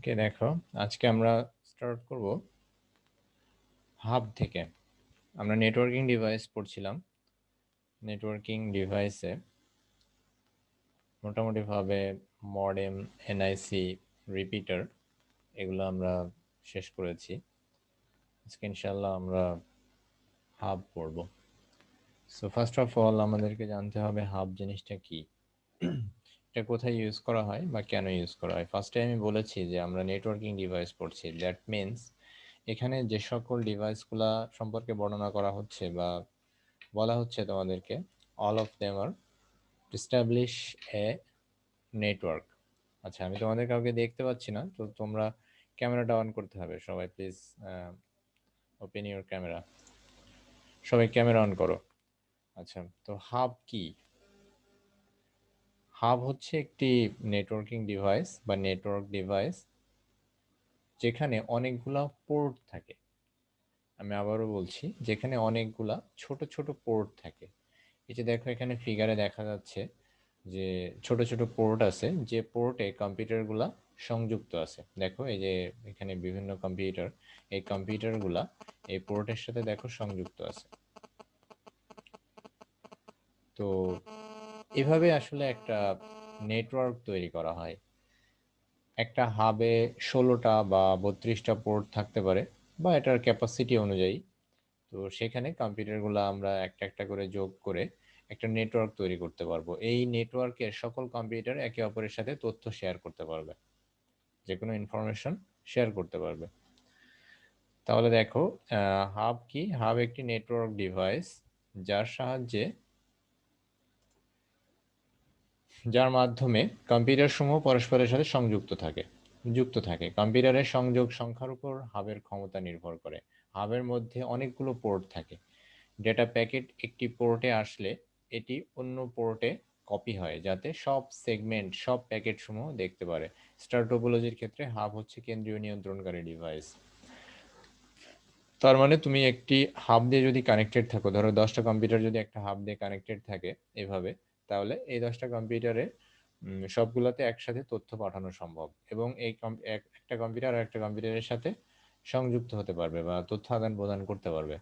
ওকে, দেখো আজকে আমরা স্টার্ট করব হাব থেকে। আমরা নেটওয়ার্কিং ডিভাইস পড়ছিলাম। নেটওয়ার্কিং ডিভাইসে মোটামুটিভাবে মডেম, এনআইসি, রিপিটার এগুলো আমরা শেষ করেছি। আজকে ইনশাল্লাহ আমরা হাব পড়ব। সো ফার্স্ট অফ অল আমাদেরকে জানতে হবে হাব জিনিসটা কি, এটা কোথায় ইউজ করা হয় বা কেন ইউজ করা হয়। ফার্স্টে আমি বলেছি যে আমরা নেটওয়ার্কিং ডিভাইস পড়ছি, দ্যাট মিনস এখানে যে সকল ডিভাইসগুলা সম্পর্কে বর্ণনা করা হচ্ছে বা বলা হচ্ছে তোমাদেরকে, all of them are establish a network. আচ্ছা, আমি তোমাদের কাউকে দেখতে পাচ্ছি না, তো তোমরা ক্যামেরাটা অন করতে হবে সবাই, প্লিজ ওপেন ইউর ক্যামেরা। সবাই ক্যামেরা অন করো। আচ্ছা, তো হাব কি? হাব হচ্ছে একটি নেটওয়ার্কিং ডিভাইস বা নেটওয়ার্ক ডিভাইস যেখানে অনেকগুলা পোর্ট থাকে। আমি আবারও বলছি, যেখানে অনেকগুলা ছোট ছোট পোর্ট থাকে। এই যে দেখো, এখানে ফিগারে দেখা যাচ্ছে যে ছোট ছোট পোর্ট আছে, যে পোর্টে কম্পিউটারগুলা সংযুক্ত আছে। দেখো এই যে এখানে বিভিন্ন কম্পিউটার, এই কম্পিউটারগুলা এই পোর্টের সাথে দেখো সংযুক্ত আছে। তো এভাবে আসলে একটা নেটওয়ার্ক তৈরি করা হয়। একটা হাবে 16টা বা 32টা পোর্ট থাকতে পারে, বা এটার ক্যাপাসিটি অনুযায়ী। তো সেখানে কম্পিউটারগুলো আমরা একটা একটা করে যোগ করে একটা নেটওয়ার্ক তৈরি করতে পারবো। এই নেটওয়ার্কের সকল কম্পিউটার একে অপরের সাথে তথ্য শেয়ার করতে পারবে, যে কোনো ইনফরমেশন শেয়ার করতে পারবে। তাহলে দেখো, হাব কি? হাব একটি নেটওয়ার্ক ডিভাইস যার সাহায্যে, যার মাধ্যমে কম্পিউটার সমূহ পরস্পরের সাথে যুক্ত থাকে। কম্পিউটারের সংযোগ সংখ্যার উপর হাবের ক্ষমতা নির্ভর করে। হাবের মধ্যে অনেকগুলো পোর্ট থাকে। ডেটা প্যাকেট একটি পোর্টে আসলে এটি অন্য পোর্টে কপি হয়, যাতে সব প্যাকেট সমূহ দেখতে পারে। স্টার টোপোলজির ক্ষেত্রে হাব হচ্ছে কেন্দ্রীয় নিয়ন্ত্রণকারী ডিভাইস। তার মানে তুমি একটি হাব দিয়ে যদি কানেক্টেড থাকো, ধরো 10টা কম্পিউটার যদি একটা হাব দিয়ে কানেক্টেড থাকে এভাবে, তাহলে এই 10টা কম্পিউটারে সবগুলোতে একসাথে তথ্য পাঠানো সম্ভব, এবং এই একটা কম্পিউটার আর একটা কম্পিউটারের সাথে সংযুক্ত হতে পারবে বা তথ্য আদান প্রদান করতে পারবে।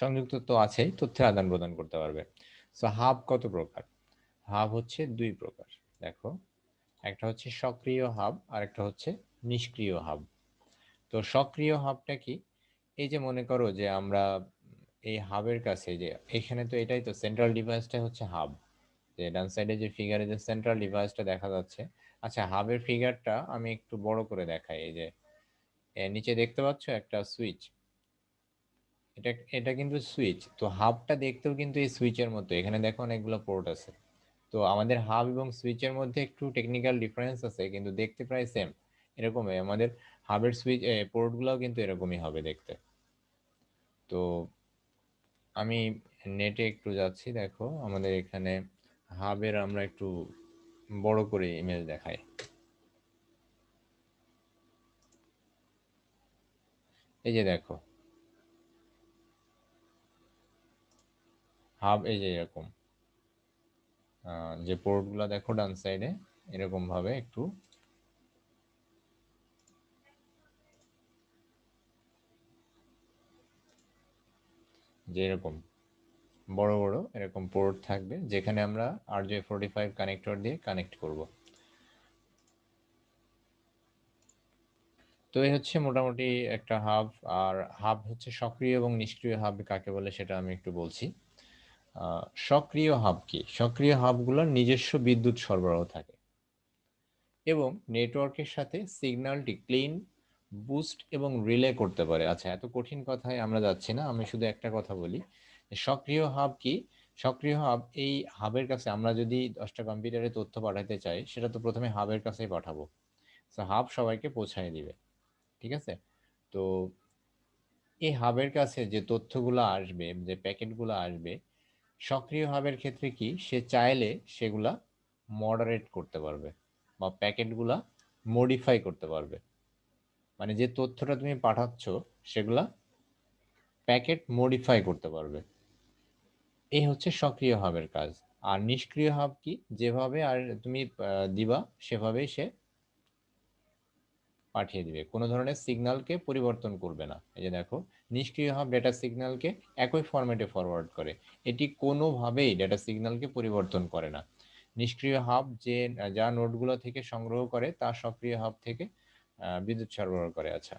সংযুক্ত তো আছেই, তথ্যের আদান প্রদান করতে পারবে। সো হাব কত প্রকার? হাব হচ্ছে দুই প্রকার। দেখো, একটা হচ্ছে সক্রিয় হাব আর একটা হচ্ছে নিষ্ক্রিয় হাব। তো সক্রিয় হাবটা কি? এই যে মনে করো যে আমরা এই হাবের কাছে, যে এখানে তো এটাই তো সেন্ট্রাল ডিভাইসটা হচ্ছে হাব, যে ডান সাইডে যে ফিগারে যে সেন্ট্রাল ডিভাইসটা দেখা যাচ্ছে। আচ্ছা, হাবের ফিগারটা আমি একটু বড় করে দেখাই। এই যে নিচে দেখতে পাচ্ছ একটা সুইচ, এটা এটা কিন্তু সুইচ। তো হাবটা দেখতেও কিন্তু এই সুইচের মতো, এখানে দেখো অনেকগুলো পোর্ট আছে। তো আমাদের হাব এবং সুইচের মধ্যে একটু টেকনিক্যাল ডিফারেন্স আছে, কিন্তু দেখতে প্রায় সেম। এরকমই আমাদের হাবের সুইচ পোর্টগুলোও কিন্তু এরকমই হবে দেখতে। তো আমি নেটে একটু যাচ্ছি, দেখো আমাদের এখানে হাবের আমরা একটু বড় করে ইমেজ দেখাই। এই যে দেখো, হাব এই যে এরকম, যে পোর্টগুলো দেখো ডান সাইডে এরকম ভাবে একটু, যে এরকম বড় বড় এরকম পোর্ট থাকবে, যেখানে আমরা RJ45 কানেক্টর দিয়ে কানেক্ট করব। তো এই হচ্ছে মোটামুটি একটা হাব। আর হাব হচ্ছে সক্রিয় এবং নিষ্ক্রিয় হাব কাকে বলে সেটা আমি একটু বলছি। সক্রিয় হাব কি? সক্রিয় হাবগুলোর নিজস্ব বিদ্যুৎ সরবরাহ থাকে এবং নেটওয়ার্কের সাথে সিগন্যালটি ক্লিন, বুস্ট এবং রিলে করতে পারে। আচ্ছা, এত কঠিন কথায় আমরা যাচ্ছি না, আমি শুধু একটা কথা বলি। সক্রিয় হাব কি? সক্রিয় হাব, এই হাবের কাছে আমরা যদি 10টা কম্পিউটারে তথ্য পাঠাতে চাই, সেটা তো প্রথমে হাবের কাছেই পাঠাবো। তো হাব সবাইকে পৌঁছায় দিবে, ঠিক আছে? তো এই হাবের কাছে যে তথ্যগুলো আসবে, যে প্যাকেটগুলো আসবে, সক্রিয় হাবের ক্ষেত্রে কি, সে চাইলে সেগুলা মডারেট করতে পারবে বা প্যাকেটগুলা মডিফাই করতে পারবে। মানে যে তথ্যটা তুমি পাঠাচ্ছ সেগুলা প্যাকেট মডিফাই করতে পারবে। এই হচ্ছে সক্রিয় হাবের কাজ। আর নিষ্ক্রিয় হাব কি? যেভাবে আর তুমি দিবা সেভাবেই সে পাঠিয়ে দিবে, কোনো ধরনের সিগন্যালকে পরিবর্তন করবে না। এই যে দেখো, নিষ্ক্রিয় হাব ডেটা সিগন্যালকে একই ফরম্যাটে ফরওয়ার্ড করে, এটি কোনোভাবেই ডেটা সিগন্যালকে পরিবর্তন করে না। নিষ্ক্রিয় হাব যা নোডগুলো থেকে সংগ্রহ করে তা সক্রিয় হাব থেকে বিদ্যুৎ সরবরাহ করে। আচ্ছা,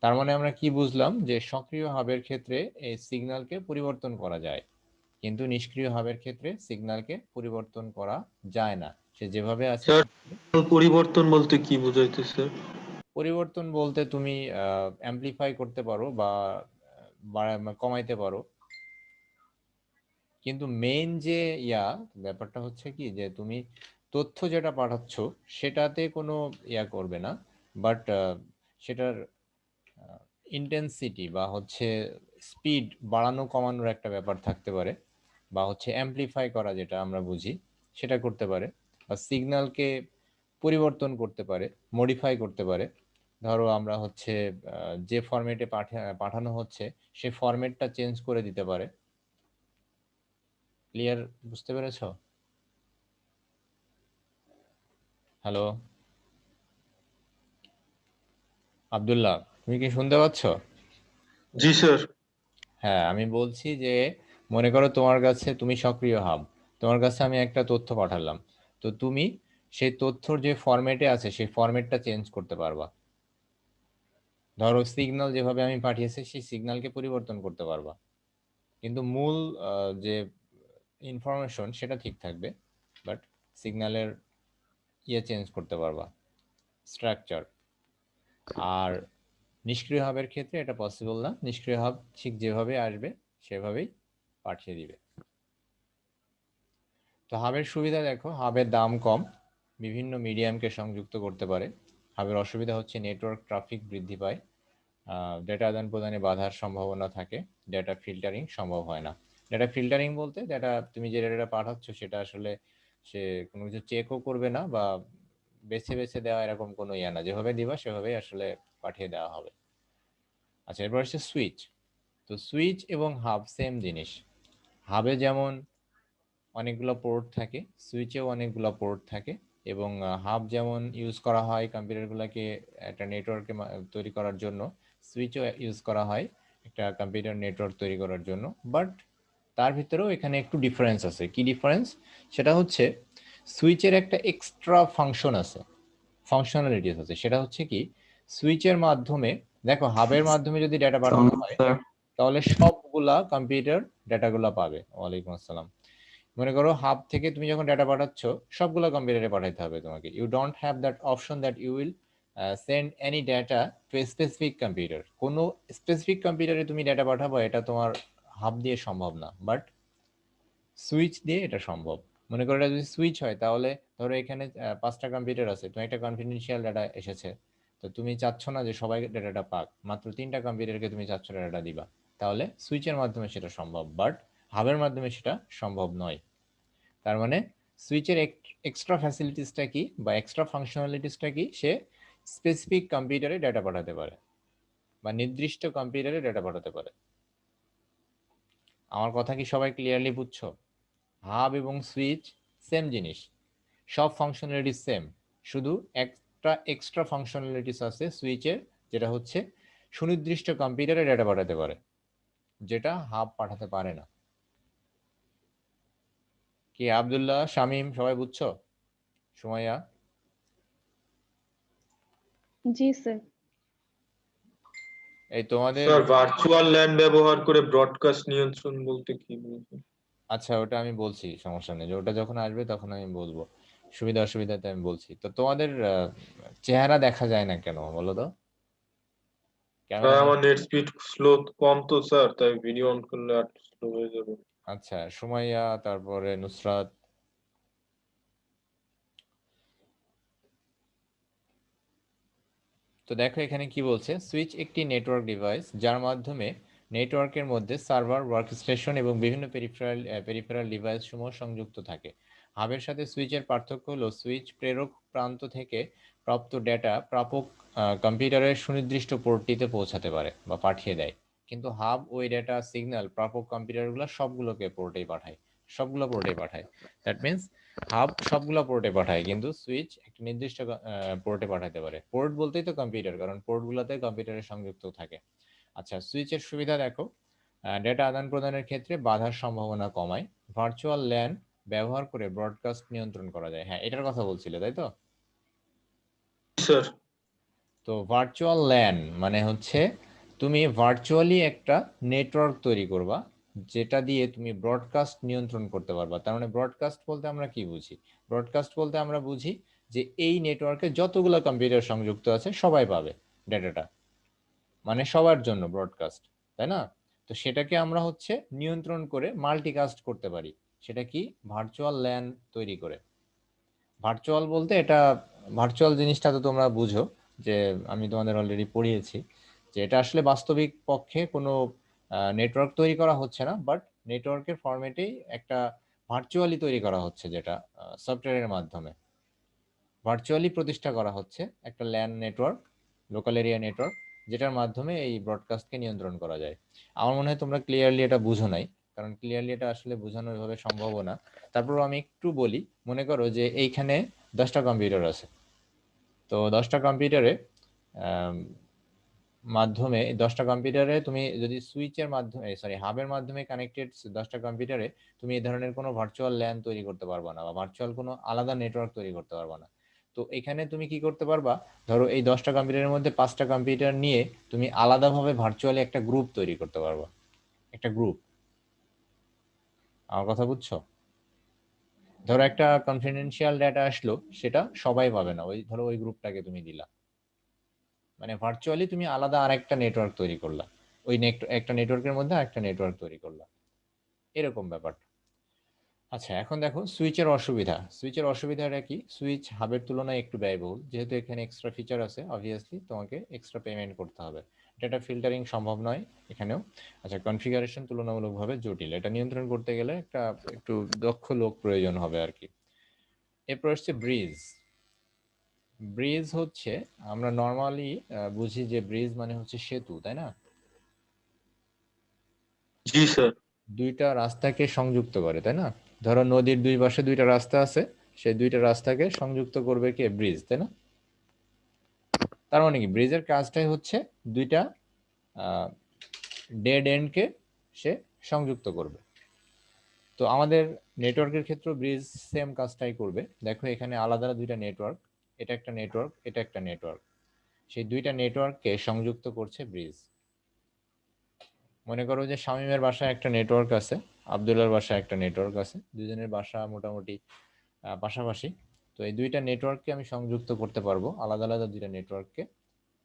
তার মানে আমরা কি বুঝলাম, যে সক্রিয় হাবের ক্ষেত্রে এই সিগন্যালকে পরিবর্তন করা যায়, কিন্তু নিষ্ক্রিয় হাবের ক্ষেত্রে সিগন্যালকে পরিবর্তন করা যায় না, সে যেভাবে আছে। স্যার পরিবর্তন বলতে কি বোঝাইতেছে? পরিবর্তন বলতে তুমি অ্যামপ্লিফাই করতে পারো বা কমাইতে পারো, কিন্তু মেইন যে ব্যাপারটা হচ্ছে কি, যে তুমি তথ্য যেটা পাঠাচ্ছ সেটাতে কোনো করবে না, বাট সেটার ইন্টেন্সিটি বা হচ্ছে স্পিড বাড়ানো কমানোর একটা ব্যাপার থাকতে পারে, বা হচ্ছে অ্যামপ্লিফাই করা যেটা আমরা বুঝি সেটা করতে পারে, বা সিগন্যালকে পরিবর্তন করতে পারে, মডিফাই করতে পারে। ধরো আমরা হচ্ছে যে ফরম্যাটে পাঠানো হচ্ছে সেই ফরম্যাটটা চেঞ্জ করে দিতে পারে। ক্লিয়ার? বুঝতে পেরেছো? হ্যালো আব্দুল্লাহ, তুমি কি শুনতে পাচ্ছ? জি স্যার। হ্যাঁ, আমি বলছি যে মনে করো তোমার কাছে, তুমি সক্রিয় হাব, তোমার কাছে আমি একটা তথ্য পাঠালাম, তো তুমি সেই তথ্যর যে ফরম্যাটে আছে সেই ফরম্যাটটা চেঞ্জ করতে পারবা। ধরো সিগন্যাল যেভাবে আমি পাঠিয়েছি সেই সিগন্যালকে পরিবর্তন করতে পারবা, কিন্তু মূল যে ইনফরমেশন সেটা ঠিক থাকবে, বাট সিগন্যালের চেঞ্জ করতে পারবা, স্ট্রাকচার। আর নিষ্ক্রিয় হাবের ক্ষেত্রে এটা পসিবল না, নিষ্ক্রিয় হাব ঠিক যেভাবে আসবে সেভাবেই পাঠিয়ে দিবে। তো হাবের সুবিধা দেখো, হাবের দাম কম, বিভিন্ন মিডিয়ামকে সংযুক্ত করতে পারে। হাবের অসুবিধা হচ্ছে নেটওয়ার্ক ট্রাফিক বৃদ্ধি পায়, ডেটা আদান প্রদানে বাধার সম্ভাবনা থাকে, ডেটা ফিল্টারিং সম্ভব হয় না। ডেটা ফিল্টারিং বলতে, ডেটা তুমি যে ডেটা পাঠাচ্ছ সেটা আসলে সে কোনো কিছু চেকও করবে না, বা বেছে বেছে দেওয়া এরকম কোনো না, যেভাবে দিবা সেভাবেই আসলে পাঠিয়ে দেওয়া হবে। আচ্ছা, এরপর হচ্ছে সুইচ। তো সুইচ এবং হাব সেম জিনিস। হাবে যেমন অনেকগুলো পোর্ট থাকে, সুইচেও অনেকগুলো পোর্ট থাকে, এবং হাব যেমন ইউজ করা হয় কম্পিউটারগুলোকে একটা নেটওয়ার্কে তৈরি করার জন্য, সুইচও ইউজ করা হয় একটা কম্পিউটার নেটওয়ার্ক তৈরি করার জন্য। বাট তার ভিতরেও এখানে একটু ডিফারেন্স আছে। কি ডিফারেন্স? সেটা হচ্ছে সুইচের একটা এক্সট্রা ফাংশন আছে, ফাংশনালিটিস আছে। সেটা হচ্ছে কি, সুইচের মাধ্যমে, দেখো হাবের মাধ্যমে যদি ডেটা পাঠানো হয় স্যার তাহলে সবগুলা কম্পিউটার ডেটাগুলা পাবে। ওয়ালাইকুম আসসালাম। মনে করো হাব থেকে তুমি যখন ডেটা পাঠাচ্ছ সবগুলো কম্পিউটারে পাঠাইতে হবে তোমাকে, you don't have that option that you will send any data to a specific computer. কোনো স্পেসিফিক কম্পিউটারে তুমি ডেটা পাঠাবো এটা তোমার হাব দিয়ে সম্ভব না, বাট সুইচ দিয়ে এটা সম্ভব। মনে করো এটা যদি সুইচ হয় তাহলে ধরো এখানে 5টা কম্পিউটার আছে, তোমার একটা কনফিডেন্সিয়াল ডাটা এসেছে, তো তুমি চাচ্ছ না যে সবাই ডাটাটা পাক, মাত্র 3টা কম্পিউটারকে তুমি চাচ্ছ ডাটাটা দিবা, তাহলে সুইচের মাধ্যমে সেটা সম্ভব, বাট হাবের মাধ্যমে সেটা সম্ভব নয়। তার মানে সুইচের এক্সট্রা ফ্যাসিলিটিসটা কি বা এক্সট্রা ফাংশনালিটিসটা কি, সে স্পেসিফিক কম্পিউটারে ডেটা পাঠাতে পারে বা নির্দিষ্ট কম্পিউটারে ডেটা পাঠাতে পারে। আমার কথা কি সবাই ক্লিয়ারলি বুঝছো? হাব এবং সুইচ সেম জিনিস, সব ফাংশনালিটি সেম, শুধু একটা এক্সট্রা ফাংশনালিটিস আছে সুইচের, যেটা হচ্ছে সুনির্দিষ্ট কম্পিউটারে ডেটা পাঠাতে পারে, যেটা হাব পাঠাতে পারে না। কি আব্দুল্লাহ, শামীম, সবাই বুঝছো? সুমাইয়া? জি স্যার। এই তোমাদের, স্যার ভার্চুয়াল ল্যান ব্যবহার করে ব্রডকাস্ট নিয়ন্ত্রণ বলতে কি বোঝায়? আচ্ছা ওটা আমি বলছি, সমস্যা নেই, যে ওটা যখন আসবে তখন আমি বলবো, সুবিধা অসুবিধাতে আমি বলছি। তো তোমাদের চেহারা দেখা যায় না কেন বলো তো? Sir camera? আমার নেট স্পিড স্লো কম তো স্যার, তাই ভিডিও অন করলে আর স্লো হয়ে যাবে। আচ্ছা, সুমাইয়া, তারপরে নুসরাত। তো দেখো এখানে কি বলছে, সুইচ একটি নেটওয়ার্ক ডিভাইস যার মাধ্যমে নেটওয়ার্কের মধ্যে সার্ভার, ওয়ার্কস্টেশন এবং বিভিন্ন পেরিফেরাল ডিভাইস সমূহ সংযুক্ত থাকে। হাবের সাথে সুইচের পার্থক্য হলো সুইচ প্রেরক প্রান্ত থেকে প্রাপ্ত ডেটা প্রাপক কম্পিউটারের সুনির্দিষ্ট পোর্টটিতে পৌঁছাতে পারে বা পাঠিয়ে দেয়, কিন্তু হাব ওই ডেটা সিগন্যাল প্রাপক কম্পিউটারগুলো সবগুলো পোর্টেই পাঠায়। দ্যাট মিন্স হাব সবগুলা পোর্টে পাঠায়, কিন্তু সুইচ একটা নির্দিষ্ট পোর্টে পাঠাতে পারে। পোর্ট বলতেই তো কম্পিউটার, কারণ পোর্টগুলোতে কম্পিউটারের সংযুক্ত থাকে। আচ্ছা, সুইচের সুবিধা দেখো, ডেটা আদান প্রদানের ক্ষেত্রে বাধার সম্ভাবনা কমায়। ভার্চুয়াল ল্যান ব্যবহার করে ব্রডকাস্ট নিয়ন্ত্রণ করা যায়। হ্যাঁ, এটার কথা বলছিলে তাই তো? স্যার। তো ভার্চুয়াল ল্যান মানে হচ্ছে তুমি ভার্চুয়ালি একটা নেটওয়ার্ক তৈরি করবা, যেটা দিয়ে তুমি ব্রডকাস্ট নিয়ন্ত্রণ করতে পারবা। তার মানে ব্রডকাস্ট বলতে আমরা কি বুঝি? ব্রডকাস্ট বলতে আমরা বুঝি যে এই নেটওয়ার্কে যতগুলো কম্পিউটার সংযুক্ত আছে সবাই পাবে ডেটাটা, মানে সবার জন্য ব্রডকাস্ট, তাই না? তো সেটাকে আমরা হচ্ছে নিয়ন্ত্রণ করে মাল্টিকাস্ট করতে পারি। সেটা কি? ভার্চুয়াল ল্যান তৈরি করে। ভার্চুয়াল বলতে এটা, ভার্চুয়াল জিনিসটা তো তোমরা বুঝো, যে আমি তোমাদের অলরেডি পড়িয়েছি যে এটা আসলে বাস্তবিক পক্ষে কোনো নেটওয়ার্ক তৈরি করা হচ্ছে না, বাট নেটওয়ার্কের ফরম্যাটেই একটা ভার্চুয়ালি তৈরি করা হচ্ছে, যেটা সফটওয়্যারের মাধ্যমে ভার্চুয়ালি প্রতিষ্ঠা করা হচ্ছে একটা LAN network, local area network, যেটার মাধ্যমে এই ব্রডকাস্টকে নিয়ন্ত্রণ করা যায়। আমার মনে হয় তোমরা ক্লিয়ারলি এটা বুঝো নাই, কারণ ক্লিয়ারলি এটা আসলে বোঝানো এভাবে সম্ভব না। তারপর আমি একটু বলি, মনে করো যে এইখানে 10টা কম্পিউটার আছে। তো 10টা কম্পিউটারে মাধ্যমে 10টা কম্পিউটারে তুমি যদি সুইচের মাধ্যমে, সরি, হাবের মাধ্যমে কানেক্টেড 10টা কম্পিউটারে তুমি এই ধরনের কোনো ভার্চুয়াল ল্যান তৈরি করতে পারবা না, বা ভার্চুয়াল কোনো আলাদা নেটওয়ার্ক তৈরি করতে পারবা না। তো এখানে তুমি কি করতে পারবা, ধরো এই 10টা কম্পিউটারের মধ্যে 5টা কম্পিউটার নিয়ে তুমি আলাদাভাবে ভার্চুয়ালি একটা গ্রুপ তৈরি করতে পারবা, একটা গ্রুপ। আমার কথা বুঝছো? ধরো একটা কনফিডেন্সিয়াল ডেটা আসলো, সেটা সবাই পাবে না, ওই ধরো ওই গ্রুপটাকে তুমি দিলা, মানে ভার্চুয়ালি তুমি আলাদা আরেকটা নেটওয়ার্ক তৈরি করলা, ওই একটা নেটওয়ার্কের মধ্যে আরেকটা নেটওয়ার্ক তৈরি করলা, এরকম ব্যাপার। আচ্ছা, এখন দেখো সুইচের অসুবিধা। সুইচের অসুবিধাটা কি? সুইচ হাবের তুলনায় একটু ব্যয়বহুল, যেহেতু এখানে এক্সট্রা ফিচার আছে, অবভিয়াসলি তোমাকে এক্সট্রা পেমেন্ট করতে হবে। ডেটা ফিল্টারিং সম্ভব নয় এখানেও। আচ্ছা, কনফিগারেশন তুলনামূলকভাবে জটিল, এটা নিয়ন্ত্রণ করতে গেলে একটা একটু দক্ষ লোক প্রয়োজন হবে আর কি। এরপর হচ্ছে ব্রিজ। ব্রিজ হচ্ছে, আমরা নর্মালি বুঝি যে ব্রিজ মানে হচ্ছে সেতু, তাই না? জি স্যার। দুইটা রাস্তাকে সংযুক্ত করে, তাই না? ধরো নদীর দুই পাশে দুইটা রাস্তা আছে, সেই দুইটা রাস্তাকে সংযুক্ত করবে কে? ব্রিজ, তাই না? তার মানে কি, ব্রিজের কাজটাই হচ্ছে দুইটা ডেড এন্ডকে সে সংযুক্ত করবে। তো আমাদের নেটওয়ার্কের ক্ষেত্রে ব্রিজ সেম কাজটাই করবে। দেখো এখানে আলাদা দুইটা নেটওয়ার্ক, এটা একটা নেটওয়ার্ক, এটা একটা নেটওয়ার্ক, সেই দুইটা নেটওয়ার্ককে সংযুক্ত করছে ব্রিজ। মনে করো যে শামীমের বাসায় একটা নেটওয়ার্ক আছে, আব্দুল্লাহর বাসায় একটা নেটওয়ার্ক আছে, দুজনের বাসা মোটামুটি পাশাপাশি। তো এই দুইটা নেটওয়ার্ককে আমি সংযুক্ত করতে পারবো, আলাদা আলাদা দুইটা নেটওয়ার্ককে।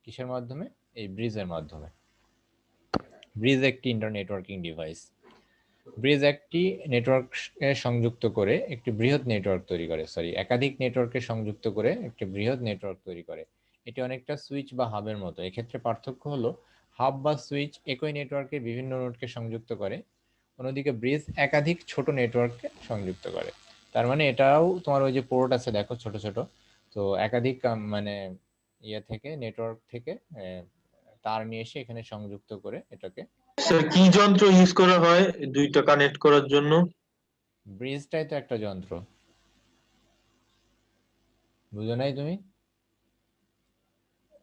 কিসের মাধ্যমে? এই ব্রিজের মাধ্যমে। ব্রিজ একটি ইন্টার নেটওয়ার্কিং ডিভাইস। ব্রিজ একটি নেটওয়ার্ককে সংযুক্ত করে একটি বৃহৎ নেটওয়ার্ক তৈরি করে, সরি, একাধিক নেটওয়ার্ককে সংযুক্ত করে একটি বৃহৎ নেটওয়ার্ক তৈরি করে। এটি অনেকটা সুইচ বা হাবের মতো। এক্ষেত্রে পার্থক্য হলো, হাব বা সুইচ একই নেটওয়ার্কের বিভিন্ন নোডকে সংযুক্ত করে, অন্যদিকে ব্রিজ একাধিক ছোট নেটওয়ার্ককে সংযুক্ত করে। তার মানে এটাও তোমার ওই যে পোর্ট আছে দেখো, ছোট ছোট, তো একাধিক মানে ইয়ে থেকে, নেটওয়ার্ক থেকে তার নিয়ে এসে এখানে সংযুক্ত করে এটাকে। স্যার কি যন্ত্র ইউজ করা হয় দুইটা কানেক্ট করার জন্য? ব্রিজটাই তো একটা যন্ত্র, বুঝো নাই তুমি?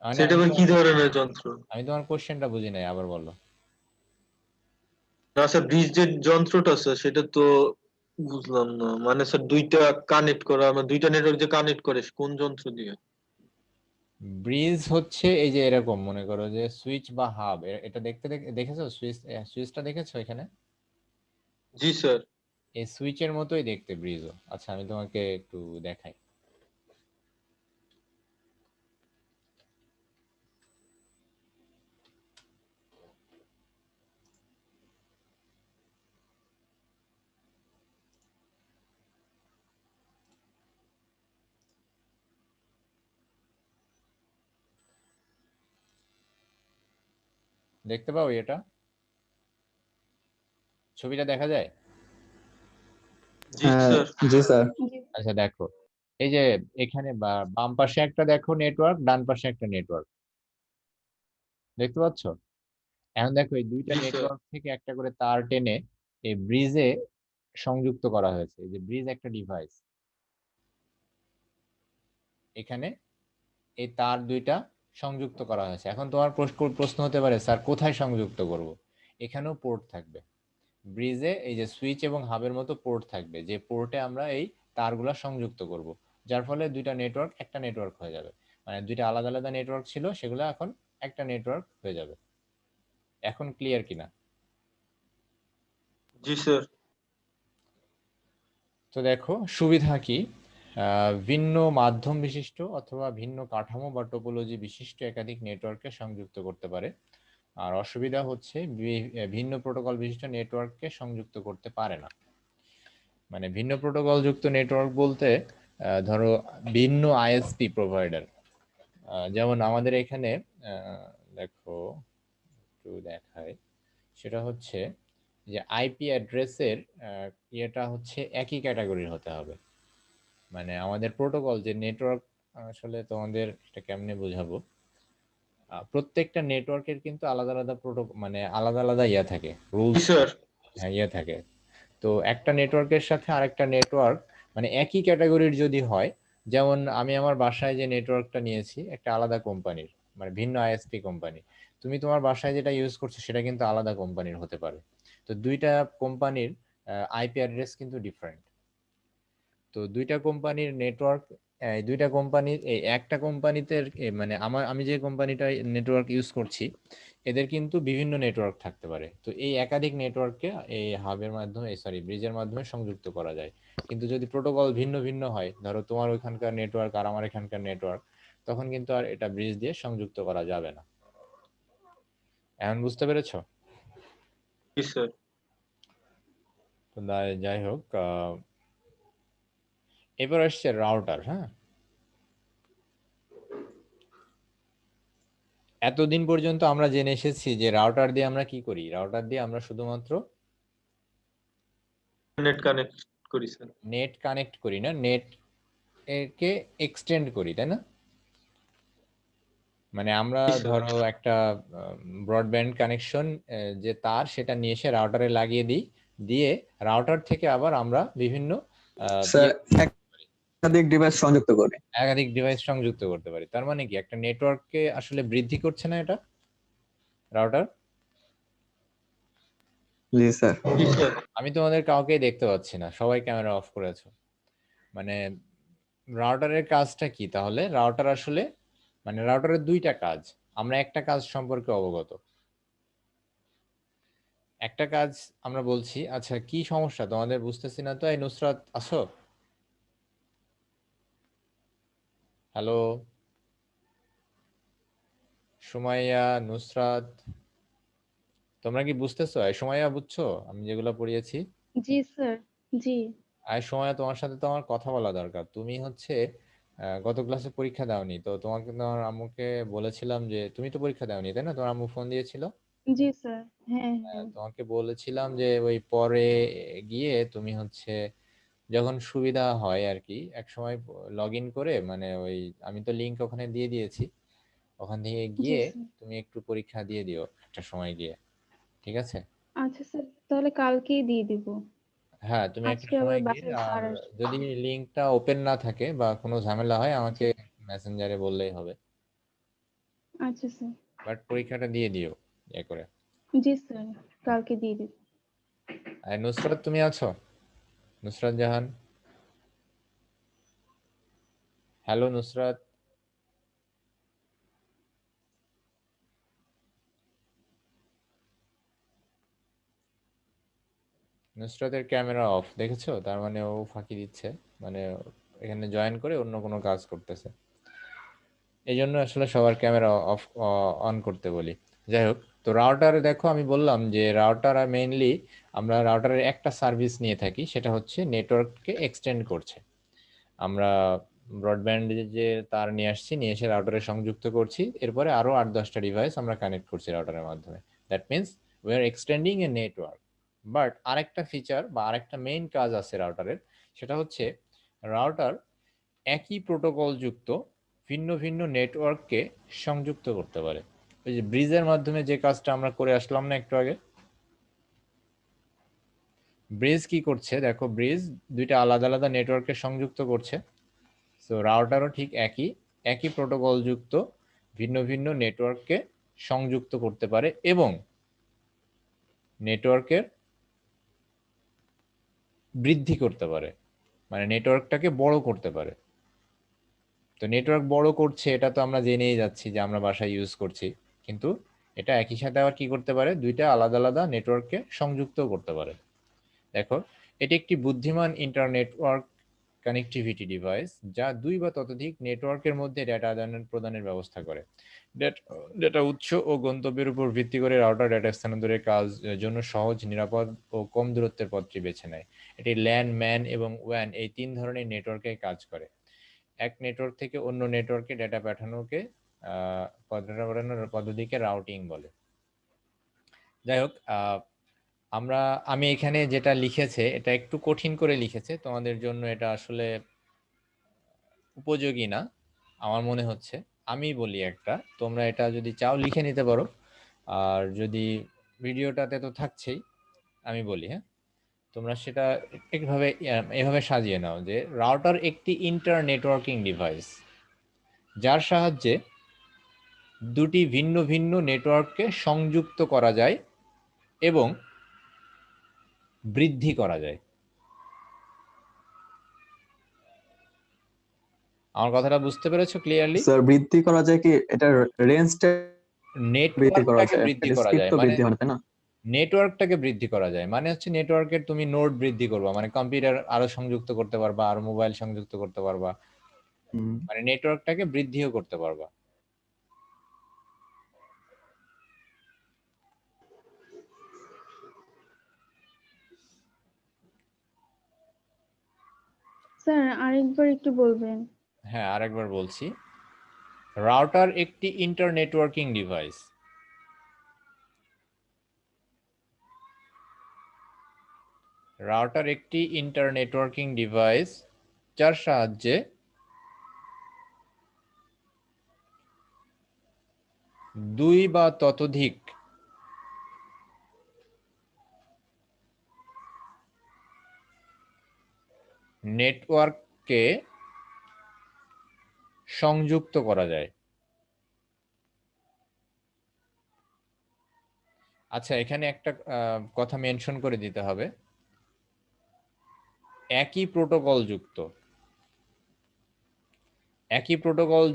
মানে সেটা আমি আবার কি তোমার ধরনের যন্ত্র? আমি তোমার কোশ্চেনটা বুঝি নাই, আবার বলো। না স্যার, ব্রিজ যে যন্ত্রটা স্যার সেটা তো বুঝলাম না। মানে স্যার দুইটা কানেক্ট করা, মানে দুইটা নেটওয়ার্ক যে কানেক্ট করে কোন যন্ত্র দিয়ে? ব্রিজ হচ্ছে এই যে এরকম, মনে করো যে সুইচ বা হাব, এটা দেখতে দেখেছো? সুইচটা দেখেছো এখানে? জি স্যার। এই সুইচের মতোই দেখতে ব্রিজও। আচ্ছা, আমি তোমাকে একটু দেখাই। দেখতে পাও এটা? ছবিটা দেখা যায়? জি স্যার। জি স্যার। আচ্ছা দেখো, এই যে এখানে বাম পাশে একটা দেখো নেটওয়ার্ক, ডান পাশে একটা নেটওয়ার্ক, দেখতে পাচ্ছ? এখন দেখো এই দুইটা জি স্যার। নেটওয়ার্ক থেকে একটা করে তার টেনে এই ব্রিজে সংযুক্ত করা হয়েছে। এই যে ব্রিজ একটা ডিভাইস, এখানে এই তার দুইটা সংযুক্ত করা হয়েছে। এখন তোমার প্রশ্ন হতে পারে, স্যার কোথায় সংযুক্ত করব? এখানেও পোর্ট থাকবে। ব্রিজে এই যে সুইচ এবং হাবের মতো পোর্ট থাকবে, যে পোর্টে আমরা এই তারগুলা সংযুক্ত করব, যার ফলে দুইটা নেটওয়ার্ক একটা নেটওয়ার্ক হয়ে যাবে। মানে দুইটা আলাদা আলাদা নেটওয়ার্ক ছিল, সেগুলো এখন একটা নেটওয়ার্ক হয়ে যাবে। এখন ক্লিয়ার কিনা? জি স্যার। তো দেখো সুবিধা কি, ভিন্ন মাধ্যম বিশিষ্ট অথবা ভিন্ন কাঠামো বা টোপোলজি বিশিষ্ট একাধিক নেটওয়ার্ককে সংযুক্ত করতে পারে। আর অসুবিধা হচ্ছে ভিন্ন প্রোটোকল বিশিষ্ট নেটওয়ার্ককে সংযুক্ত করতে পারে না। মানে ভিন্ন প্রোটোকল যুক্ত নেটওয়ার্ক বলতে ধরো ভিন্ন আইএসপি প্রোভাইডার, যেমন আমাদের এখানে দেখো একটু দেখায়, সেটা হচ্ছে যে আইপি অ্যাড্রেসের ইয়েটা হচ্ছে একই ক্যাটাগরির হতে হবে। মানে আমাদের প্রোটোকল যে নেটওয়ার্ক, আসলে তোমাদের এটা কেমনে বোঝাবো, প্রত্যেকটা নেটওয়ার্কের কিন্তু আলাদা আলাদা মানে আলাদা আলাদা ইয়া থাকে, জি রুলস স্যার। থাকে। হ্যাঁ, ইয়ে থাকে। তো একটা নেটওয়ার্কের সাথে আরেকটা নেটওয়ার্ক মানে একই ক্যাটাগরির যদি হয়, যেমন আমি আমার বাসায় যে নেটওয়ার্কটা নিয়েছি একটা আলাদা কোম্পানির, মানে ভিন্ন আইএসপি কোম্পানি, তুমি তোমার বাসায় যেটা ইউজ করছো সেটা কিন্তু আলাদা কোম্পানির হতে পারে। তো দুইটা কোম্পানির আইপি অ্যাড্রেস কিন্তু ডিফারেন্ট। তো দুইটা কোম্পানির নেটওয়ার্ক, দুইটা কোম্পানির এই একটা কোম্পানিতে মানে আমি যে কোম্পানিটা নেটওয়ার্ক ইউজ করছি, এদের কিন্তু বিভিন্ন নেটওয়ার্ক থাকতে পারে। তো এই একাধিক নেটওয়ার্ককে এই হাবের মাধ্যমে, সরি ব্রিজের মাধ্যমে সংযুক্ত করা যায়। কিন্তু যদি প্রোটোকল ভিন্ন ভিন্ন হয়, ধরো তোমার ওইখানকার নেটওয়ার্ক আর আমার এখানকার নেটওয়ার্ক, তখন কিন্তু আর এটা ব্রিজ দিয়ে সংযুক্ত করা যাবে না। এখন বুঝতে পেরেছো? জি স্যার। তো যাই হোক, এবার আসছে রাউটার। হ্যাঁ, এতদিন পর্যন্ত আমরা জেনে এসেছি যে রাউটার দিয়ে আমরা কি করি, রাউটার দিয়ে আমরা শুধুমাত্র নেট কানেক্ট করি স্যার। নেট কানেক্ট করি না, নেট একে এক্সটেন্ড করি, তাই না? মানে আমরা জি স্যার। ধরো একটা ব্রডব্যান্ড কানেকশন, যে তার সেটা নিয়ে এসে রাউটারে লাগিয়ে দিই, দিয়ে রাউটার থেকে আবার আমরা বিভিন্ন স্যার একাধিক ডিভাইস সংযুক্ত করে। একাধিক ডিভাইস সংযুক্ত করতে পারি। তার মানে কি, একটা নেটওয়ার্ককে আসলে বৃদ্ধি করছে না এটা রাউটার? জি স্যার। জি স্যার। আমি তোমাদের কাউকেই দেখতে পাচ্ছি না, সবাই ক্যামেরা অফ করেছো। মানে রাউটারের কাজটা কি তাহলে? রাউটার আসলে মানে রাউটারের দুইটা কাজ, আমরা একটা কাজ সম্পর্কে অবগত। একটা কাজ আমরা বলছি, আচ্ছা কি সমস্যা তোমাদের বুঝতেছি না তো। এই নুসরাত আছো? হ্যালো, সুমাইয়া, নুসরাত, তোমরা কি বুঝতেছো? এই সুমাইয়া, বুঝছো আমি যেগুলো পড়িয়েছি? জি স্যার। জি। আর সুমাইয়া, তোমার সাথে তো আমার কথা বলা দরকার। তুমি হচ্ছে গত ক্লাসে পরীক্ষা দাওনি তো, তোমাকে তোমার আম্মুকে বলেছিলাম যে, তুমি তো পরীক্ষা দাওনি তাই না? তোমার আম্মু ফোন দিয়েছিল। জি স্যার। হ্যাঁ হ্যাঁ। তোমাকে বলেছিলাম যে ওই পরে গিয়ে তুমি হচ্ছে যখন সুবিধা হয় আর কি, এক সময় লগ ইন করে, মানে ওই আমি তো লিংক ওখানে দিয়ে দিয়েছি, ওখান থেকে জি গিয়ে স্যার। তুমি একটু পরীক্ষা দিয়ে দিও একটা সময় গিয়ে, ঠিক আছে? আচ্ছা স্যার, তাহলে কালকেই দিয়ে দিব। হ্যাঁ, তুমি একটা আজকে আবার সময় গিয়ে, বাসায় আর স্যার আসবে। যদি লিংকটা ওপেন না থাকে বা কোনো ঝামেলা হয় জি। আমাকে মেসেঞ্জারে বললেই হবে। আচ্ছা স্যার। বাট পরীক্ষাটা দিয়ে দিও ইয়ে করে। জি স্যার, কালকে দিয়ে দিব। আর নুসরাত, তুমি আছো? Nusrat Jahan, hello Nusrat. নুসরাতের camera off, দেখেছো? তার মানে ও ফাঁকি দিচ্ছে, মানে এখানে জয়েন করে অন্য কোনো কাজ করতেছে। এই জন্য আসলে সবার ক্যামেরা অফ অন করতে বলি। যাই হোক, তো রাউটারে দেখো আমি বললাম যে রাউটার মেইনলি আমরা রাউটারের একটা সার্ভিস নিয়ে থাকি, সেটা হচ্ছে নেটওয়ার্ককে এক্সটেন্ড করছে। আমরা ব্রডব্যান্ড যে তার নিয়ে আসছি, নিয়ে এসে রাউটারে সংযুক্ত করছি, এরপরে আরো 8-10টা ডিভাইস আমরা কানেক্ট করছি রাউটারের মাধ্যমে। That means we are extending A network. But আরেকটা ফিচার বা আরেকটা মেইন কাজ আছে রাউটারের, সেটা হচ্ছে রাউটার একই প্রোটোকল যুক্ত ভিন্ন ভিন্ন নেটওয়ার্ককে সংযুক্ত করতে পারে। ওই যে ব্রিজের মাধ্যমে যে কাজটা আমরা করে আসলাম না একটু আগে, ব্রিজ কি করছে দেখো, ব্রিজ দুইটা আলাদা আলাদা নেটওয়ার্ককে সংযুক্ত করছে। সো রাউটারও ঠিক একই প্রোটোকল যুক্ত ভিন্ন ভিন্ন নেটওয়ার্ককে সংযুক্ত করতে পারে এবং নেটওয়ার্কের বৃদ্ধি করতে পারে, মানে নেটওয়ার্কটাকে বড় করতে পারে। তো নেটওয়ার্ক বড় করছে এটা তো আমরা জেনেই যাচ্ছি যে আমরা বাসায় ইউজ করছি, কিন্তু এটা একই সাথে আবার কি করতে পারে, দুইটা আলাদা আলাদা নেটওয়ার্ককে সংযুক্ত করতে পারে। দেখো, এটি একটি বুদ্ধিমান ইন্টারনেটওয়ার্ক কানেক্টিভিটি ডিভাইস যা দুই বা ততোধিক নেটওয়ার্কের মধ্যে ডেটা আদান প্রদানের ব্যবস্থা করে। ডেটা উৎস ও গন্তব্যের উপর ভিত্তি করে রাউটার ডেটা স্থানান্তরের কাজ জন্য সহজ, নিরাপদ ও কম দূরত্বের পথটি বেছে নেয়। এটি ল্যান, ম্যান এবং ওয়ান এই 3 ধরনের নেটওয়ার্কে কাজ করে। এক নেটওয়ার্ক থেকে অন্য নেটওয়ার্কে ডেটা পাঠানোকে পদ্ধতিকে রাউটিং বলে। যাই হোক, আমি এখানে যেটা লিখেছে এটা একটু কঠিন করে লিখেছে, তোমাদের জন্য এটা আসলে উপযোগী না আমার মনে হচ্ছে। আমি বলি একটা, তোমরা এটা যদি চাও লিখে নিতে পারো, আর যদি ভিডিওটাতে তো থাকছেই, আমি বলি, হ্যাঁ, তোমরা সেটা এভাবে সাজিয়ে নাও যে রাউটার একটি ইন্টার নেটওয়ার্কিং ডিভাইস যার সাহায্যে দুটি ভিন্ন ভিন্ন নেটওয়ার্ককে সংযুক্ত করা যায় এবং বৃদ্ধি করা যায়। আমার কথাটা বুঝতে পেরেছো ক্লিয়ারলি? স্যার বৃদ্ধি করা যায় কি, এটা রেঞ্জটা বৃদ্ধি করা নেটওয়ার্কটাকে যায়, বৃদ্ধি এটা করা স্পিড যায়, তো মানে বৃদ্ধি হয় না, তাই না? নেটওয়ার্কটাকে বৃদ্ধি করা যায় মানে হচ্ছে নেটওয়ার্কের তুমি নোড বৃদ্ধি করবা, মানে কম্পিউটার আরো সংযুক্ত করতে পারবা, আর মোবাইল সংযুক্ত করতে পারবা, হুম। মানে নেটওয়ার্কটাকে বৃদ্ধিও করতে পারবা। স্যার আরেকবার একটু বলবেন। হ্যাঁ, আরেকবার বলছি, রাউটার একটি ইন্টার নেটওয়ার্কিং ডিভাইস রাউটার একটি ইন্টার নেটওয়ার্কিং ডিভাইস যার সাহায্যে দুই বা ততোধিক নেটওয়ার্ককে সংযুক্ত করা যায়। আচ্ছা, এখানে একটা কথা মেনশন করে দিতে হবে, একই প্রোটোকল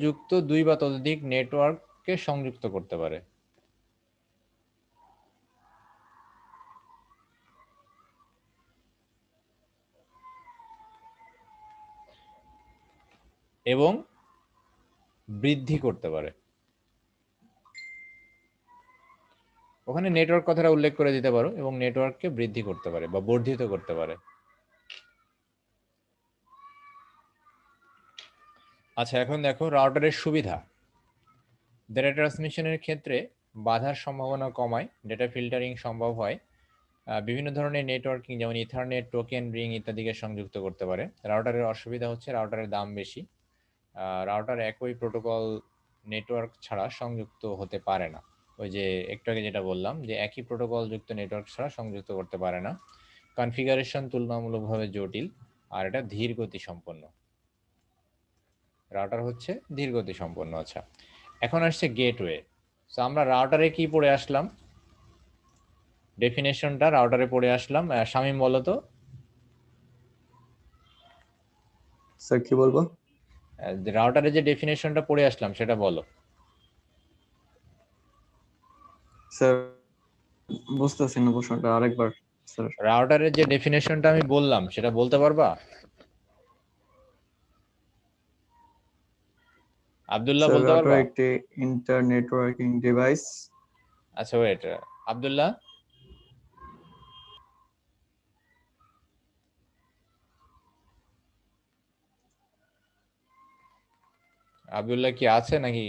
যুক্ত দুই বা ততোধিক নেটওয়ার্ককে সংযুক্ত করতে পারে। এবং বৃদ্ধি করতে পারে। ওখানে নেটওয়ার্ক কথাটা উল্লেখ করে দিতে পারো, এবং নেটওয়ার্ককে বৃদ্ধি করতে পারে বা বর্ধিত করতে পারে। আচ্ছা, এখন দেখো রাউটারের সুবিধা। ডেটা ট্রান্সমিশনের ক্ষেত্রে বাধার সম্ভাবনা কমায়, ডেটা ফিল্টারিং সম্ভব হয়, বিভিন্ন ধরনের নেটওয়ার্কিং যেমন ইথারনেট, টোকেন, রিং ইত্যাদিকে সংযুক্ত করতে পারে। রাউটারের অসুবিধা হচ্ছে রাউটারের দাম বেশি, রাউটার একই প্রোটোকল নেটওয়ার্ক ছাড়া সংযুক্ত হতে পারে না। ওই যে একটু আগে যেটা বললাম যে একই প্রোটোকল যুক্ত নেটওয়ার্ক ছাড়া সংযুক্ত করতে পারে না। কনফিগারেশন তুলনামূলকভাবে জটিল, আর এটা ধীর গতি সম্পন্ন। রাউটার হচ্ছে ধীর গতি সম্পন্ন। আচ্ছা, এখন আসছে গেটওয়ে। সো আমরা রাউটারে কি পড়ে আসলাম, ডেফিনেশনটা রাউটারে পড়ে আসলাম। শামীম বলো তো। স্যার কি বলবো? রাউটারে যে ডেফিনেশনটা পড়ে আসলাম সেটা বলো। স্যার বুঝতেছি না প্রশ্নটা, আরেকবার স্যার। রাউটারের যে ডেফিনেশনটা আমি বললাম সেটা বলতে পারবা? আব্দুল্লাহ স্যার বলতে রাউটার পারবা? একটি ইন্টার নেটওয়ার্কিং ডিভাইস। আচ্ছা, ওয়েট, আব্দুল্লাহ। আব্দুল্লাহ কি আছে নাকি?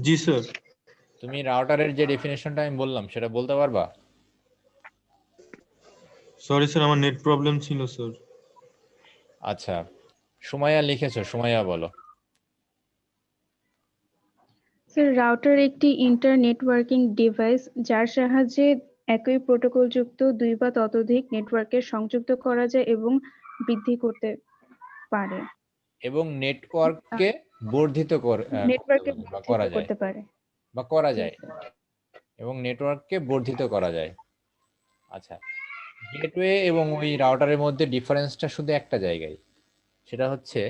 জি স্যার। তুমি রাউটারের যে ডেফিনেশনটা আমি বললাম সেটা বলতে পারবা? সরি স্যার, আমার নেট প্রবলেম ছিল স্যার। আচ্ছা, সুমাইয়া লিখেছো, সুমাইয়া বলো। স্যার রাউটার একটি ইন্টার নেটওয়ার্কিং ডিভাইস যার সাহায্যে একই প্রোটোকল যুক্ত দুই বা ততোধিক নেটওয়ার্কের সংযুক্ত করা যায় এবং বৃদ্ধি করতে পারে, এবং নেটওয়ার্ককে বর্ধিত করতে নেটওয়ার্কে পারে বা বর্ধিত করা যায় করতে পারে। বা করা জি যায় স্যার। এবং নেটওয়ার্ককে বর্ধিত করা যায়। আচ্ছা, গেটওয়ে এবং ওই রাউটারের মধ্যে ডিফারেন্সটা শুধু একটা জায়গায়, সেটা হচ্ছে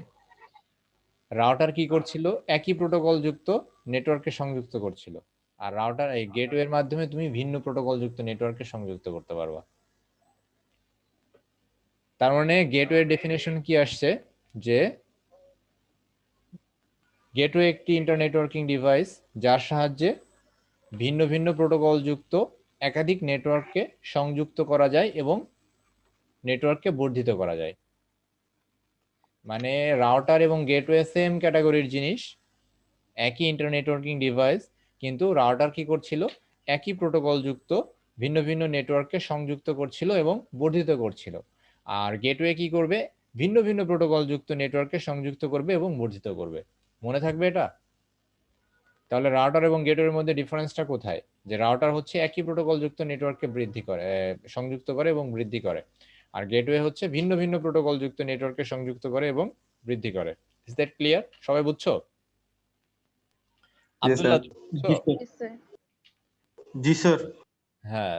রাউটার কি করছিল, একই প্রোটোকল যুক্ত নেটওয়ার্ককে সংযুক্ত করছিল, আর রাউটার এই গেটওয়ের মাধ্যমে তুমি ভিন্ন প্রোটোকল যুক্ত নেটওয়ার্ককে সংযুক্ত করতে পারবা। তার মানে গেটওয়ে ডেফিনেশন কি আসছে, যে গেটওয়ে একটি ইন্টারনেটওয়ার্কিং ডিভাইস যার সাহায্যে ভিন্ন ভিন্ন প্রোটোকল যুক্ত একাধিক নেটওয়ার্ককে সংযুক্ত করা যায় এবং নেটওয়ার্ককে বর্ধিত করা যায়। মানে রাউটার এবং গেটওয়ে সেম ক্যাটাগরির জিনিস, একই ইন্টারনেটওয়ার্কিং ডিভাইস, কিন্তু রাউটার কি করছিল, একই প্রোটোকল যুক্ত ভিন্ন ভিন্ন নেটওয়ার্ককে সংযুক্ত করছিল এবং বর্ধিত করছিল। আর গেটওয়ে কি করবে, ভিন্ন ভিন্ন প্রোটোকল যুক্ত নেটওয়ার্ককে সংযুক্ত করবে এবং বর্ধিত করবে। মনে থাকবে এটা? তাহলে রাউটার এবং গেটওয়ের মধ্যে ডিফারেন্সটা কোথায়, যে রাউটার হচ্ছে একই প্রোটোকল যুক্ত নেটওয়ার্ককে বৃদ্ধি করে, সংযুক্ত করে এবং বৃদ্ধি করে, আর গেটওয়ে হচ্ছে ভিন্ন ভিন্ন প্রোটোকল যুক্ত নেটওয়ার্ককে সংযুক্ত করে এবং বৃদ্ধি করে। Is that clear? সবাই বুঝছো? Yes, sir. আব্দুল্লাহ তুমি বুঝছো? জি স্যার। জি স্যার। হ্যাঁ,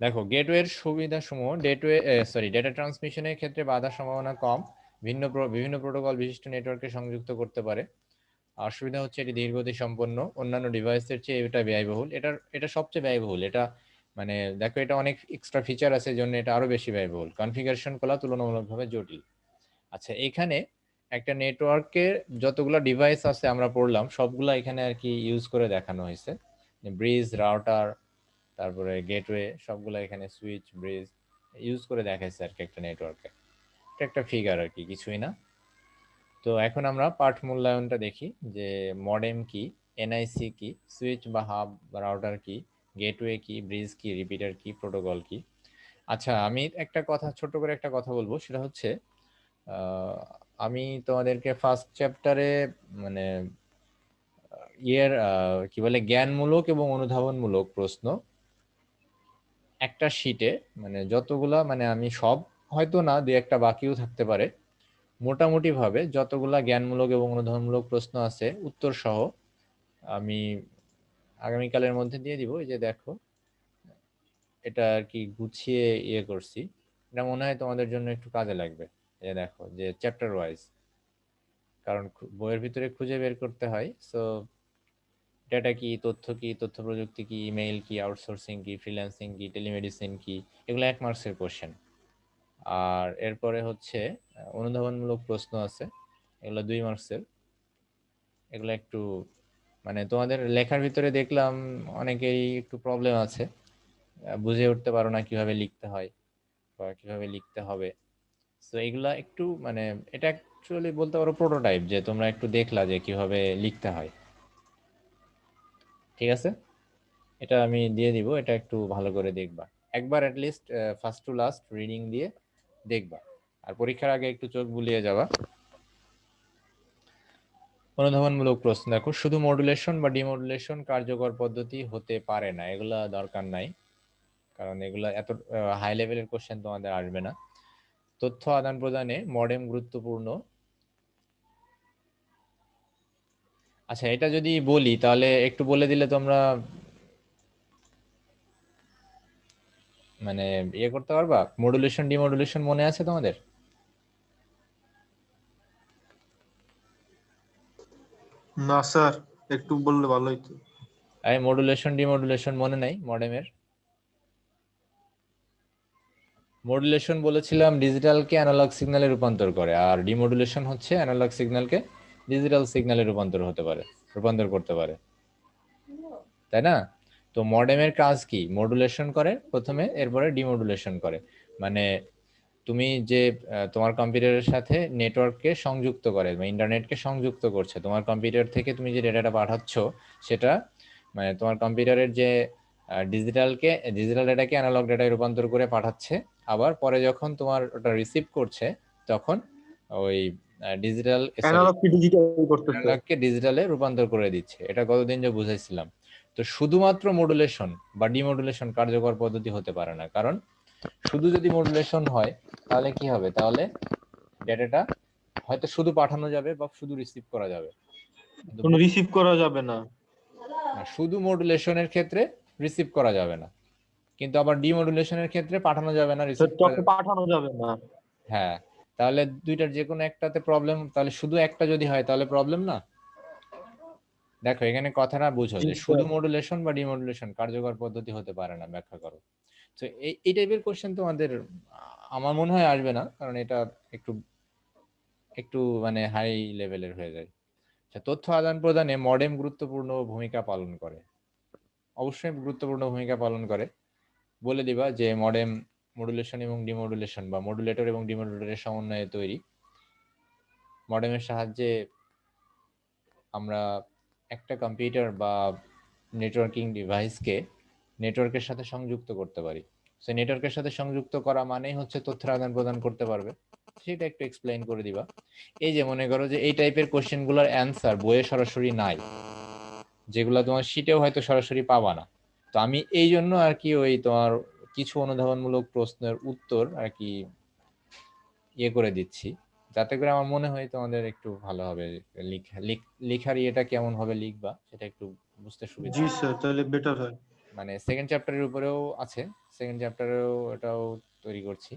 দেখো গেটওয়ের সুবিধা সমূহ, ডেটা ট্রান্সমিশনের ক্ষেত্রে বাধার সম্ভাবনা কম, বিভিন্ন প্রোটোকল বিশিষ্ট নেটওয়ার্কে সংযুক্ত করতে পারে। অসুবিধা হচ্ছে এটি দীর্ঘগতি সম্পন্ন, অন্যান্য ডিভাইসের চেয়ে এটা ব্যয়বহুল। এটা সবচেয়ে ব্যয়বহুল। এটা মানে দেখো, এটা অনেক এক্সট্রা ফিচার আছে, জন্য এটা আরো বেশি ব্যয়বহুল। কনফিগারেশন করা তুলনামূলকভাবে জটিল। আচ্ছা, এখানে একটা নেটওয়ার্কের যতগুলো ডিভাইস আছে আমরা পড়লাম, সবগুলা এখানে আর কি ইউজ করে দেখানো হয়েছে। ব্রিজ, রাউটার, তারপরে গেটওয়ে, সবগুলো এখানে সুইচ, ব্রিজ ইউজ করে দেখাইছে আর কি একটা নেটওয়ার্কে। এটা একটা ফিগার আর কি, কিছুই না। তো এখন আমরা পাঠ মূল্যায়নটা দেখি, যে মডেম কি, এনআইসি কি, সুইচ বা হাব বা রাউটার কি, গেটওয়ে কি, ব্রিজ কি, রিপিটার কি, প্রোটোকল কি। আচ্ছা, আমি একটা কথা, ছোট করে একটা কথা বলবো, সেটা হচ্ছে আহ, আমি তোমাদেরকে ফার্স্ট চ্যাপ্টারে মানে কি বলে, জ্ঞানমূলক এবং অনুধাবনমূলক প্রশ্ন একটা শীটে, মানে যতগুলা, মানে আমি সব হয়তো না, দুই একটা বাকিও থাকতে পারে, মোটামুটি ভাবে যতগুলা জ্ঞানমূলক এবং অনুধাবনমূলক প্রশ্ন আছে উত্তর সহ আমি আগামীকালের মধ্যে দিয়ে দিব। এই যে দেখো, এটা আর কি গুছিয়ে করছি, এটা মনে হয় তোমাদের জন্য একটু কাজে লাগবে। এই যে দেখো, যে চ্যাপ্টার ওয়াইজ, কারণ বইয়ের ভিতরে খুঁজে বের করতে হয়। সো ডেটা কি, তথ্য প্রযুক্তি কি, ইমেইল কি, আউটসোর্সিং কি, ফ্রিল্যান্সিং কি, টেলিমেডিসিন কি, এগুলো 1 মার্কসের কোশ্চেন। আর এরপরে হচ্ছে অনুধাবনমূলক প্রশ্ন আছে, এগুলো 2 মার্কসের। এগুলো একটু মানে তোমাদের লেখার ভিতরে দেখলাম অনেকেরই একটু প্রবলেম আছে, বুঝে উঠতে পারো না কিভাবে লিখতে হয় বা কিভাবে লিখতে হবে। তো এগুলা একটু মানে, এটা অ্যাকচুয়ালি বলতে পারো প্রোটোটাইপ, যে তোমরা একটু দেখলা যে কিভাবে লিখতে হয়। ঠিক আছে, এটা আমি দিয়ে দিব, এটা একটু ভালো করে দেখবা একবার, at least first to last reading দিয়ে দেখবা, আর পরীক্ষার আগে একটু চোখ বুলিয়ে যাবা। অনুধাবনমূলক প্রশ্ন দেখো, শুধু মডুলেশন বা ডিমডুলেশন কার্যকর পদ্ধতি হতে পারে না, এগুলা দরকার নাই, কারণ এগুলা এত হাই লেভেলের কোশ্চেন তোমাদের আসবে না। তথ্য আদান প্রদানে মডেম গুরুত্বপূর্ণ। আচ্ছা, এটা যদি বলি তাহলে একটু বলে দিলে তোমরা মানে করতে পারবা। মডুলেশন ডিমডুলেশন মনে আছে তোমাদের? না স্যার, একটু বললে ভালো হতো। এই মডুলেশন ডিমডুলেশন মনে নাই মডেমের? মডুলেশন বলেছিলাম ডিজিটালকে অ্যানালগ সিগন্যালে রূপান্তর করে, আর ডিমডুলেশন হচ্ছে অ্যানালগ সিগন্যালকে ডিজিটাল সিগন্যালে রূপান্তর করতে পারে, তাই না? তো মডেমের কাজ কি, মডুলেশন করে প্রথমে, এরপরে ডিমডুলেশন করে। মানে তুমি যে তোমার কম্পিউটারের সাথে নেটওয়ার্ককে সংযুক্ত করে বা ইন্টারনেটকে সংযুক্ত করছে, তোমার কম্পিউটার থেকে তুমি যে ডেটাটা পাঠাচ্ছ, সেটা মানে তোমার কম্পিউটারের যে ডিজিটাল ডেটাকে অ্যানালগ ডেটায় রূপান্তর করে পাঠাচ্ছে, আবার পরে যখন তোমার ওটা রিসিভ করছে, তখন ওই অ্যানালগ কি ডিজিটাল করতেছে? অ্যানালগকে ডিজিটালে রূপান্তর করে দিচ্ছে। এটা গতদিন যে বুঝাইছিলাম। তো শুধুমাত্র মডুলেশন বা ডিমডুলেশন কার্যকর পদ্ধতি হতে পারে না, কারণ শুধু যদি মডুলেশন হয় তাহলে কি হবে? তাহলে ডেটাটা হয়তো শুধু পাঠানো যাবে বা শুধু রিসিভ করা যাবে, কিন্তু কোনো রিসিভ করা যাবে না। শুধু মডুলেশনের ক্ষেত্রে রিসিভ করা যাবে না, কিন্তু আবার ডিমডুলেশনের ক্ষেত্রে পাঠানো যাবে না, রিসিভ করা যাবে। পাঠানো যাবে না। হ্যাঁ, তাহলে দুইটার যে কোনো একটাতে প্রবলেম, তাহলে শুধু একটা যদি হয় তাহলে প্রবলেম না। দেখো এখানে কথাটা বুঝো জি যে স্যার। শুধু মডুলেশন বা ডিমডুলেশন কার্যকর পদ্ধতি হতে পারে না, ব্যাখ্যা করো। তো এই টাইপের কোশ্চেন তোমাদের আমার মনে হয় আসবে না, কারণ এটা একটু একটু মানে হাই লেভেলের হয়ে যায়। আচ্ছা, তথ্য আদান প্রদানে মডেম গুরুত্বপূর্ণ ভূমিকা পালন করে। অবশ্যই গুরুত্বপূর্ণ ভূমিকা পালন করে। বলে দিবা যে মডেম মডুলেশন এবং ডিমডুলেশন বা মডুলেটর এবং ডিমডুলেটরের সমন্বয়ে তৈরি। মডেমের সাহায্যে আমরা একটা কম্পিউটার বা নেটওয়ার্কিং ডিভাইসকে নেটওয়ার্কের সাথে সংযুক্ত করতে পারি। সো নেটওয়ার্কের সাথে সংযুক্ত করা মানেই হচ্ছে তথ্য আদান প্রদান করতে পারবে। সেটা একটু এক্সপ্লেইন করে দিবা। এই যে মনে করো যে এই টাইপের কোশ্চেনগুলোর অ্যান্সার বইয়ে সরাসরি নাই, যেগুলো তোমার শিটেও হয়তো সরাসরি পাবা না। তো আমি এই জন্য আর কি ওই তোমার কিছু অনুধাবনমূলক প্রশ্নের উত্তর আর কি করে দিচ্ছি, যাতে করে আমার মনে হয় তোমাদের একটু ভালো হবে। লেখার ইয়েটা কেমন ভাবে লিখবা সেটা একটু বুঝতে সুবিধা জি হবে। স্যার, তাহলে বেটার হয়। মানে সেকেন্ড চ্যাপ্টারের উপরেও আছে, সেকেন্ড চ্যাপ্টারেও এটাও তৈরি করছি।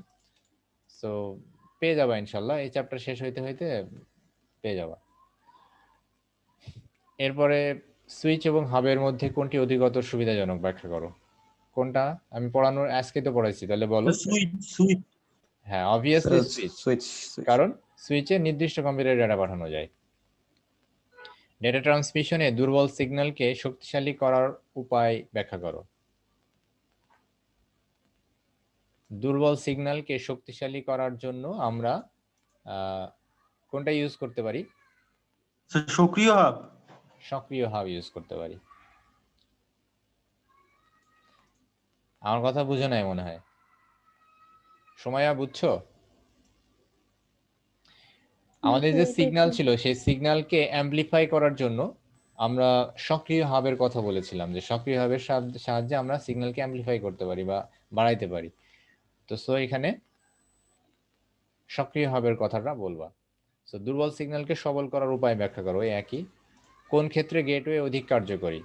সো পেয়ে যাবা ইনশাল্লাহ, এই চ্যাপ্টার শেষ হইতে হইতে পেয়ে যাবা। এরপরে সুইচ এবং হাবের মধ্যে কোনটি অধিকতর সুবিধাজনক, ব্যাখ্যা করো। কোনটা? আমি পড়ানোর আজকে তো পড়াইছি, তাহলে বলো। সুইচ সুইচ হ্যাঁ, obviously sir switch. Switch switch কারণ সুইচে নির্দিষ্ট কম্পিউটারে ডেটা পাঠানো যায়। ডেটা ট্রান্সমিশনে দুর্বল সিগন্যালকে শক্তিশালী করার উপায় ব্যাখ্যা করো। দুর্বল সিগন্যালকে শক্তিশালী করার জন্য আমরা কোনটা ইউজ করতে পারি? সক্রিয় হাব। সক্রিয় হাব ইউজ করতে পারি। আমার কথা বুঝো নাই মনে হয়, সময়া বুঝছো? আমাদের স্যার যে এটা সিগন্যাল একটু ছিল সেই সিগন্যালকে অ্যাম্পলিফাই করার জন্য আমরা সক্রিয় হাবের কথা বলেছিলাম, যে সক্রিয় হাবের সাহায্যে আমরা সিগন্যালকে অ্যাম্পলিফাই করতে পারি বা বাড়াইতে পারি। তো সো এখানে সক্রিয় হাবের কথাটা বলবা। সো দুর্বল সিগন্যালকে সবল করার উপায় ব্যাখ্যা করো। এই একই। কোন ক্ষেত্রে গেটওয়ে অধিক কার্যকরী?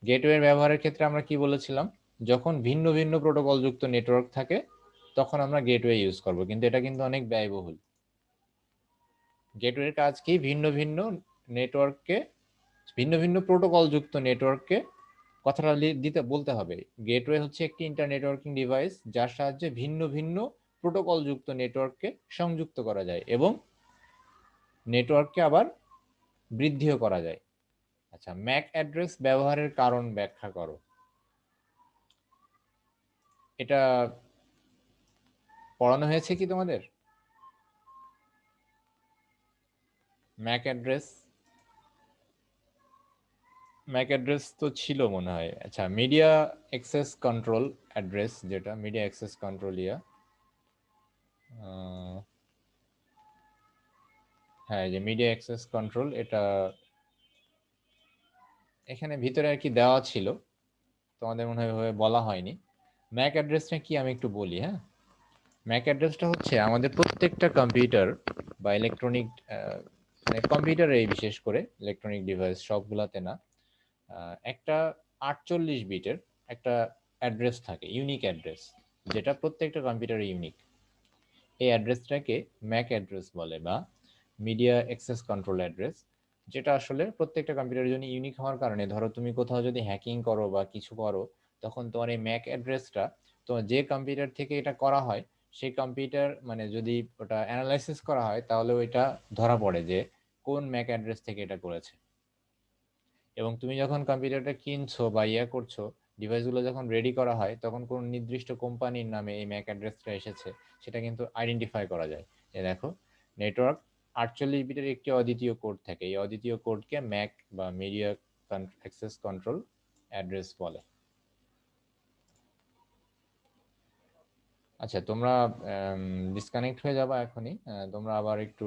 গেটওয়ের ব্যবহারের ক্ষেত্রে আমরা কি বলেছিলাম? যখন ভিন্ন ভিন্ন প্রোটোকল যুক্ত নেটওয়ার্ক থাকে তখন আমরা গেটওয়ে ইউজ করব, কিন্তু এটা কিন্তু অনেক ব্যয়বহুল। গেটওয়ের কাজ কি? ভিন্ন ভিন্ন নেটওয়ার্ককে, ভিন্ন ভিন্ন প্রোটোকল যুক্ত নেটওয়ার্ককে কথাটা বলতে হবে। গেটওয়ে হচ্ছে একটি ইন্টারনেটওয়ার্কিং ডিভাইস যার সাহায্যে ভিন্ন ভিন্ন প্রোটোকল যুক্ত নেটওয়ার্ককে সংযুক্ত করা যায় এবং নেটওয়ার্ককে আবার বৃদ্ধিও করা যায়। আচ্ছা, ম্যাক অ্যাড্রেস ব্যবহারের কারণ ব্যাখ্যা করো। এটা পড়ানো হয়েছে কি তোমাদের? ম্যাক অ্যাড্রেস, ম্যাক অ্যাড্রেস তো ছিল মনে হয়। আচ্ছা, মিডিয়া অ্যাক্সেস কন্ট্রোল অ্যাড্রেস, যেটা মিডিয়া অ্যাক্সেস কন্ট্রোল হ্যাঁ, যে মিডিয়া অ্যাক্সেস কন্ট্রোল, এটা এখানে ভিতরে আর কি দেওয়া ছিল, তোমাদের মনে হয় বলা হয়নি। ম্যাক অ্যাড্রেসটা কি আমি একটু বলি। হ্যাঁ, ম্যাক অ্যাড্রেসটা হচ্ছে আমাদের প্রত্যেকটা কম্পিউটার বা ইলেকট্রনিক, মানে কম্পিউটারে বিশেষ করে, ইলেকট্রনিক ডিভাইস সবগুলাতে না, একটা 48 বিটের একটা অ্যাড্রেস থাকে, ইউনিক অ্যাড্রেস, যেটা প্রত্যেকটা কম্পিউটারে ইউনিক। এই অ্যাড্রেসটাকে ম্যাক অ্যাড্রেস বলে বা মিডিয়া অ্যাক্সেস কন্ট্রোল অ্যাড্রেস, যেটা আসলে প্রত্যেকটা কম্পিউটারের জন্য ইউনিক হওয়ার কারণে, ধরো তুমি কোথাও যদি হ্যাকিং করো বা কিছু করো, তখন তোমার এই ম্যাক অ্যাড্রেসটা, তোমার যে কম্পিউটার থেকে এটা করা হয় সেই কম্পিউটার, মানে যদি ওটা অ্যানালাইসিস করা হয় তাহলে ওইটা ধরা পড়ে যে কোন ম্যাক অ্যাড্রেস থেকে এটা করেছে। এবং তুমি যখন কম্পিউটারটা কিনছো বা করছো, ডিভাইসগুলো যখন রেডি করা হয় তখন কোন নির্দিষ্ট কোম্পানির নামে এই ম্যাক অ্যাড্রেসটা এসেছে সেটা কিন্তু আইডেন্টিফাই করা যায়। দেখো, নেটওয়ার্ক 48 বিটের একটি অদ্বিতীয় কোড থাকে, এই অদ্বিতীয় কোডকে ম্যাক বা মিডিয়া অ্যাক্সেস কন্ট্রোল অ্যাড্রেস বলে। আচ্ছা, তোমরা ডিসকানেক্ট হয়ে যাবা এখনই, তোমরা আবার একটু